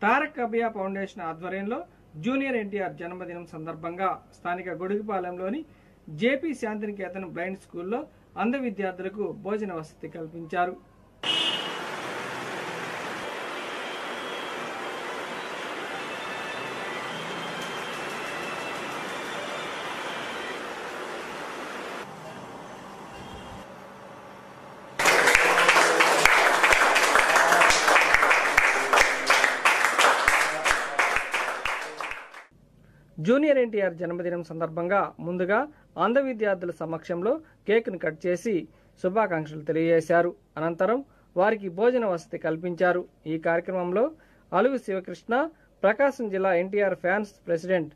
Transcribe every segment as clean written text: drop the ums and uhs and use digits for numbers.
తారక్ అభయ foundation ఆధ్వర్యంలో junior NTR జన్మదినం సందర్భంగా స్థానిక గొడుగుపాలెంలోని జేపీ శాంతినికేతన్ బ్లైండ్ స్కూల్లో అంధ విద్యార్థులకు భోజన వసతి కల్పించారు. జూనియర్ ఎన్టీఆర్ జన్మదినం సందర్భంగా ముందుగా అంధ విద్యార్థుల సమక్షంలో కేక్ను కట్ చేసి శుభాకాంక్షలు తెలియజేశారు. అనంతరం వారికి భోజన వసతి కల్పించారు. ఈ కార్యక్రమంలో అలుగు శివకృష్ణ, ప్రకాశం జిల్లా NTR fans president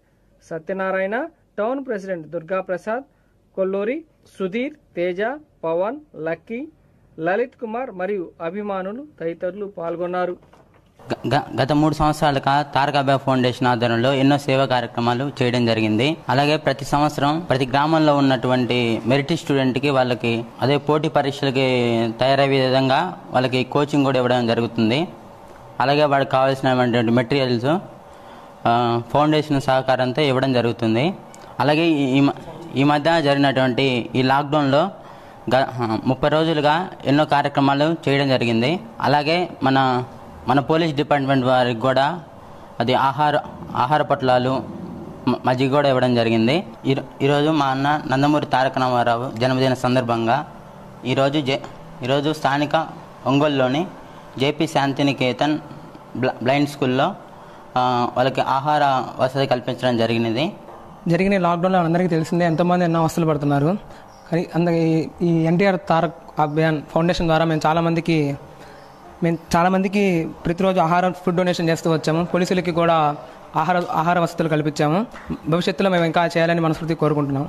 Satyanarayana, town president Durgaprasad, Kolluri Sudheer, Teja, Pawan, Lucky, Lalit Kumar మరియు అభిమానులు తదితరులు పాల్గొన్నారు. గత 3 సంవత్సరాలుగా తారక్ అభయ ఫౌండేషన్ ఆధ్వర్యంలో ఎన్నో సేవా కార్యక్రమాలు చేయడం జరిగింది. అలాగే ప్రతి సంవత్సరం ప్రతి గ్రామంలో ఉన్నటువంటి మెరిట్ స్టూడెంట్ కి వాళ్ళకి అదే పోటీ పరీక్షలకి తయారయ్యే విధంగా వాళ్ళకి కోచింగ్ కూడా ఇవ్వడం జరుగుతుంది. అలాగే వాడికి కావాల్సినటువంటి మెటీరియల్స్ ఫౌండేషన్ సహకారంతో ఇవ్వడం జరుగుతుంది. అలాగే ఈ మధ్య జరిగినటువంటి ఈ లాక్డౌన్లో 30 రోజులుగా ఎన్నో కార్యక్రమాలు చేయడం జరిగింది. అలాగే మన పోలీస్ డిపార్ట్మెంట్ వారికి కూడా అది ఆహార పొట్లాలు, మజ్జిగ కూడా ఇవ్వడం జరిగింది. ఈరోజు మా అన్న నందమూరి తారక రామారావు జన్మదిన సందర్భంగా ఈరోజు స్థానిక ఒంగోలులోని జేపీ శాంతినికేతన్ బ్లైండ్ స్కూల్లో వాళ్ళకి ఆహార వసతి కల్పించడం జరిగిన లాక్డౌన్లో అందరికీ తెలిసిందే, ఎంతోమంది ఎన్నో అవస్థలు పడుతున్నారు. కానీ ఈ ఎన్టీఆర్ తారక్ అభియాన్ ఫౌండేషన్ ద్వారా మేము చాలా మందికి ప్రతిరోజు ఫుడ్ డొనేషన్ చేస్తూ వచ్చాము. పోలీసులకి కూడా ఆహార వసతులు కల్పించాము. భవిష్యత్తులో మేము ఇంకా చేయాలని మనస్ఫూర్తిగా కోరుకుంటున్నాం.